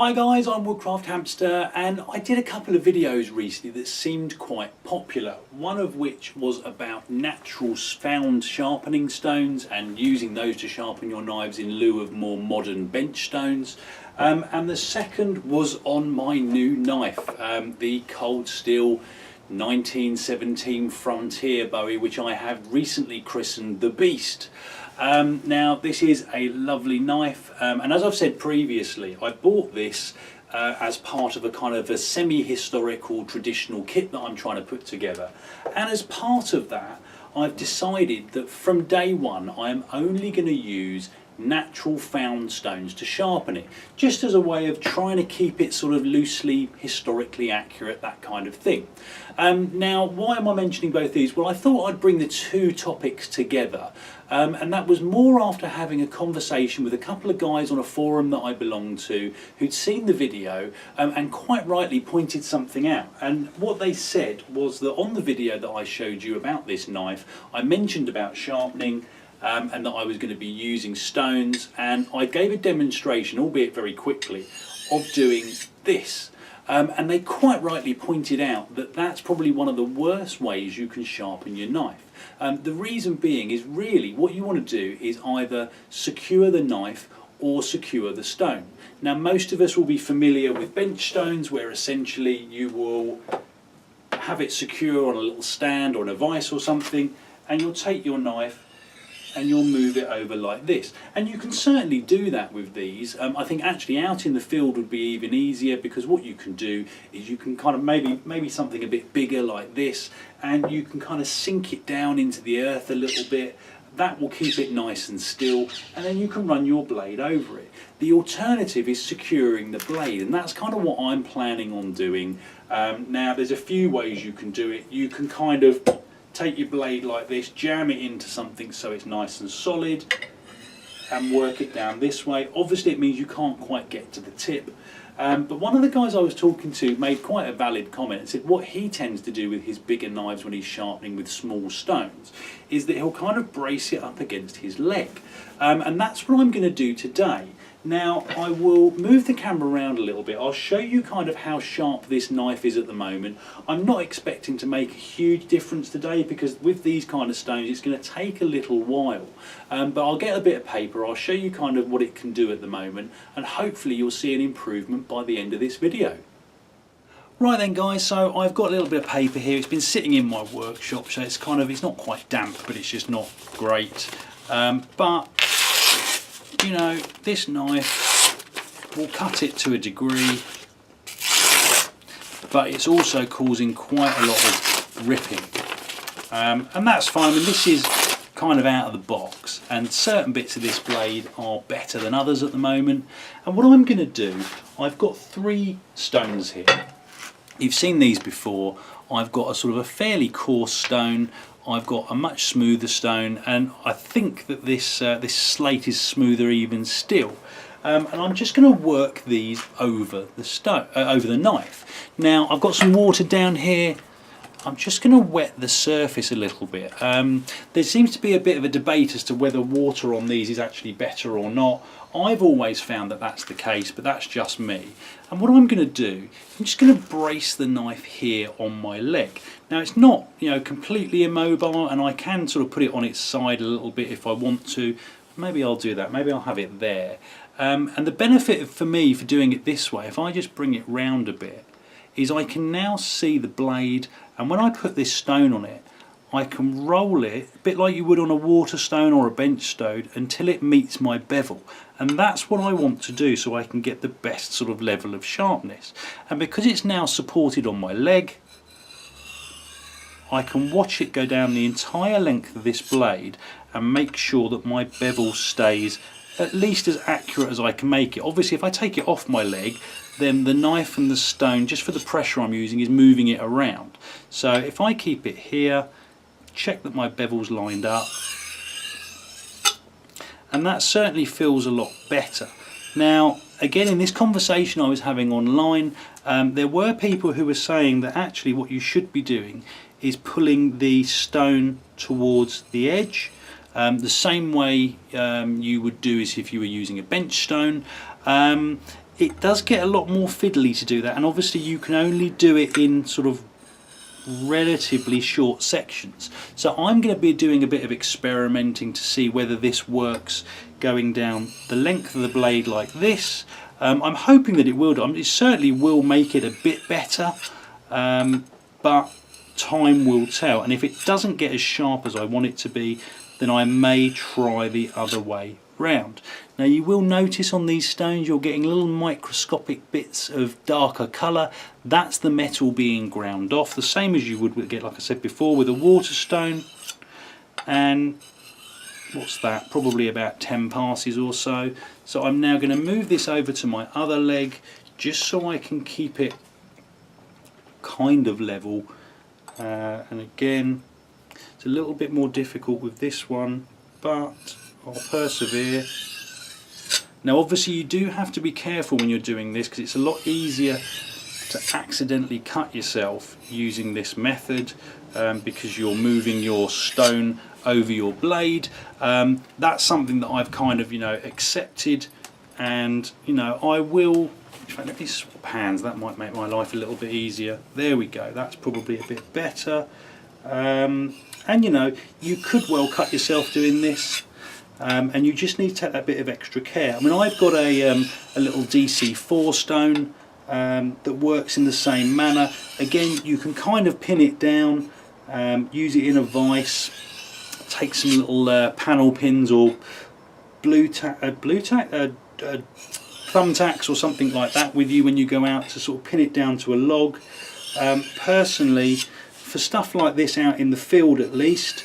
Hi guys, I'm Woodcraft Hamster, and I did a couple of videos recently that seemed quite popular. One of which was about natural found sharpening stones and using those to sharpen your knives in lieu of more modern bench stones. And the second was on my new knife, the Cold Steel 1917 Frontier Bowie, which I have recently christened the Beast. Now this is a lovely knife, and as I've said previously, I bought this as part of a kind of a semi-historical traditional kit that I'm trying to put together, and as part of that I've decided that from day one I am only going to use natural found stones to sharpen it, just as a way of trying to keep it sort of loosely historically accurate, that kind of thing. Now, why am I mentioning both these? Well, I thought I'd bring the two topics together, and that was more after having a conversation with a couple of guys on a forum that I belong to who'd seen the video and quite rightly pointed something out. And what they said was that on the video that I showed you about this knife, I mentioned about sharpening, and that I was going to be using stones, and I gave a demonstration, albeit very quickly, of doing this. And they quite rightly pointed out that that's probably one of the worst ways you can sharpen your knife. The reason being is really what you want to do is either secure the knife or secure the stone. Now, most of us will be familiar with bench stones, where essentially you will have it secure on a little stand or in a vise or something, and you'll take your knife and you'll move it over like this. And you can certainly do that with these. I think actually out in the field would be even easier, because what you can do is you can kind of maybe something a bit bigger like this, and you can kind of sink it down into the earth a little bit. That will keep it nice and still, and then you can run your blade over it. The alternative is securing the blade, and that's kind of what I'm planning on doing. Now there's a few ways you can do it. You can kind of take your blade like this, jam it into something so it's nice and solid, and work it down this way. Obviously it means you can't quite get to the tip, but one of the guys I was talking to made quite a valid comment and said what he tends to do with his bigger knives when he's sharpening with small stones is that he'll kind of brace it up against his leg, and that's what I'm going to do today. Now, I will move the camera around a little bit. I'll show you kind of how sharp this knife is at the moment. I'm not expecting to make a huge difference today, because with these kind of stones it's going to take a little while. But I'll get a bit of paper, I'll show you kind of what it can do at the moment, and hopefully you'll see an improvement by the end of this video. Right then guys, so I've got a little bit of paper here. It's been sitting in my workshop, so it's not quite damp, but it's just not great. But you know, this knife will cut it to a degree, but it's also causing quite a lot of ripping, and that's fine. I mean, this is kind of out of the box, and certain bits of this blade are better than others at the moment. And what I'm going to do, I've got three stones here. You've seen these before. I've got a sort of a fairly coarse stone, I've got a much smoother stone, and I think that this this slate is smoother even still. And I'm just going to work these over the over the knife. Now I've got some water down here. I'm just going to wet the surface a little bit. There seems to be a bit of a debate as to whether water on these is actually better or not. I've always found that that's the case, but that's just me. And what I'm going to do, I'm just going to brace the knife here on my leg. Now it's not, you know, completely immobile, and I can sort of put it on its side a little bit if I want to. Maybe I'll do that, maybe I'll have it there. And the benefit for me for doing it this way, if I just bring it round a bit, is I can now see the blade, and when I put this stone on it, I can roll it a bit like you would on a water stone or a bench stone until it meets my bevel, and that's what I want to do, so I can get the best sort of level of sharpness. And because it's now supported on my leg, I can watch it go down the entire length of this blade and make sure that my bevel stays at least as accurate as I can make it. Obviously if I take it off my leg, then the knife and the stone, just for the pressure I'm using, is moving it around. So if I keep it here, check that my bevel's lined up, and that certainly feels a lot better. Now again, in this conversation I was having online, there were people who were saying that actually what you should be doing is pulling the stone towards the edge, the same way you would do as if you were using a bench stone. it does get a lot more fiddly to do that, and obviously you can only do it in sort of relatively short sections. So I'm going to be doing a bit of experimenting to see whether this works going down the length of the blade like this. I'm hoping that it will do. It certainly will make it a bit better, but time will tell, and if it doesn't get as sharp as I want it to be, then I may try the other way round. Now you will notice on these stones you're getting little microscopic bits of darker colour. That's the metal being ground off, the same as you would get, like I said before, with a water stone. And what's that, probably about 10 passes or so. So I'm now going to move this over to my other leg just so I can keep it kind of level, and again it's a little bit more difficult with this one, but I'll persevere. Now obviously you do have to be careful when you're doing this, because it's a lot easier to accidentally cut yourself using this method, because you're moving your stone over your blade. That's something that I've kind of, accepted, and I will. In fact, let me swap hands, that might make my life a little bit easier. There we go, that's probably a bit better. And you could well cut yourself doing this, and you just need to take that bit of extra care. I mean, I've got a little DC4 stone that works in the same manner. Again, you can kind of pin it down, use it in a vise, take some little panel pins or thumbtacks or something like that with you when you go out to sort of pin it down to a log. Personally, for stuff like this out in the field at least,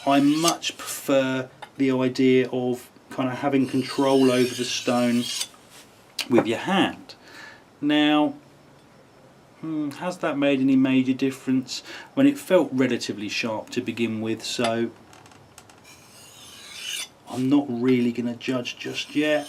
I much prefer the idea of kind of having control over the stone with your hand. Now, has that made any major difference? When it felt relatively sharp to begin with, so I'm not really going to judge just yet.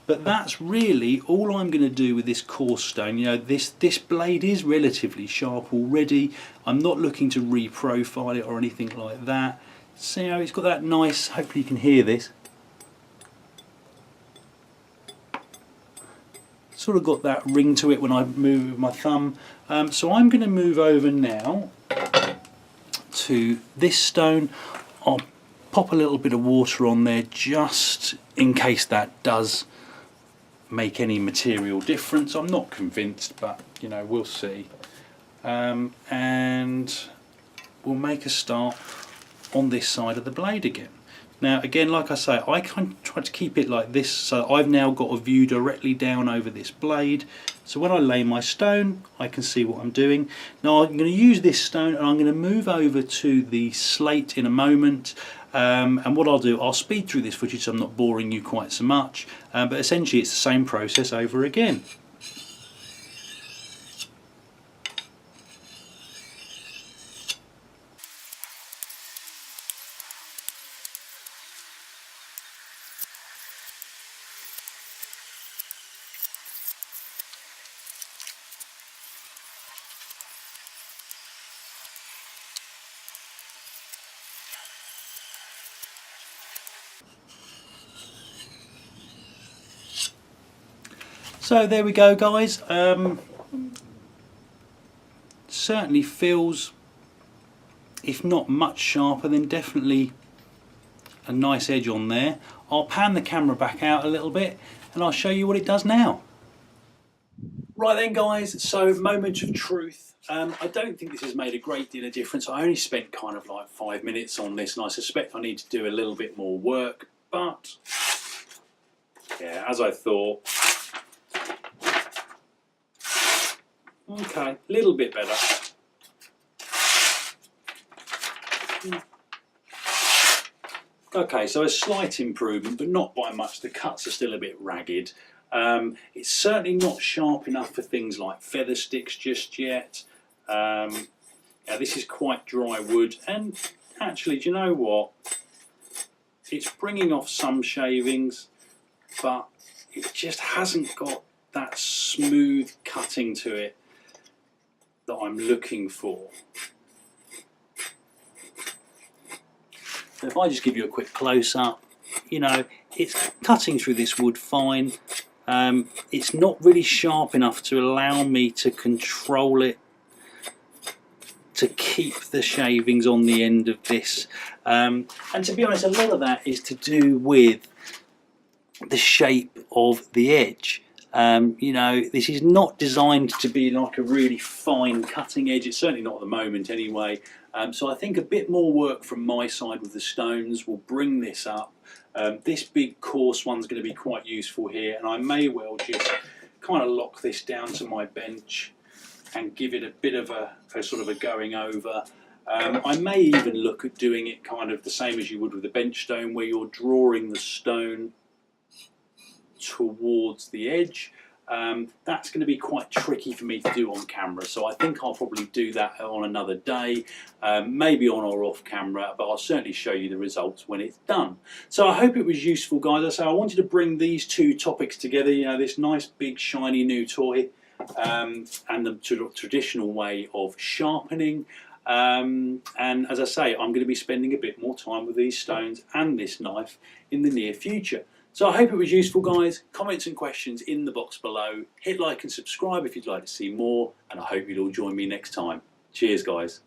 But that's really all I'm going to do with this coarse stone. This blade is relatively sharp already. I'm not looking to reprofile it or anything like that. So it's got that nice, hopefully you can hear this, sort of got that ring to it when I move with my thumb. So I'm going to move over now to this stone. I'll pop a little bit of water on there just in case that does make any material difference. I'm not convinced, but we'll see. And we'll make a start on this side of the blade again. Now again, like I say, I kind of try to keep it like this, so I've now got a view directly down over this blade, so when I lay my stone I can see what I'm doing. Now I'm going to use this stone and I'm going to move over to the slate in a moment, and what I'll do, I'll speed through this footage so I'm not boring you quite so much, but essentially it's the same process over again. So there we go, guys. Certainly feels, if not much sharper, then definitely a nice edge on there. I'll pan the camera back out a little bit and I'll show you what it does now. Right then, guys, so moment of truth. I don't think this has made a great deal of difference. I only spent kind of like 5 minutes on this, and I suspect I need to do a little bit more work, but yeah, as I thought. Okay, a little bit better. Okay, so a slight improvement, but not by much. The cuts are still a bit ragged. It's certainly not sharp enough for things like feather sticks just yet. Yeah, this is quite dry wood, and actually, do you know what? It's bringing off some shavings, but it just hasn't got that smooth cutting to it that I'm looking for. So if I just give you a quick close-up, you know, it's cutting through this wood fine. It's not really sharp enough to allow me to control it, to keep the shavings on the end of this. And to be honest, a lot of that is to do with the shape of the edge. You know, this is not designed to be like a really fine cutting edge. It's certainly not at the moment anyway. So I think a bit more work from my side with the stones will bring this up. This big coarse one's going to be quite useful here, and I may well just kind of lock this down to my bench and give it a bit of a sort of a going over. I may even look at doing it kind of the same as you would with the bench stone, where you're drawing the stone towards the edge. That's going to be quite tricky for me to do on camera, so I think I'll probably do that on another day, maybe on or off camera, but I'll certainly show you the results when it's done. So I hope it was useful, guys. So I wanted to bring these two topics together, you know, this nice big shiny new toy and the traditional way of sharpening. And as I say, I'm going to be spending a bit more time with these stones and this knife in the near future. So I hope it was useful, guys. Comments and questions in the box below. Hit like and subscribe if you'd like to see more, and I hope you'll all join me next time. Cheers, guys.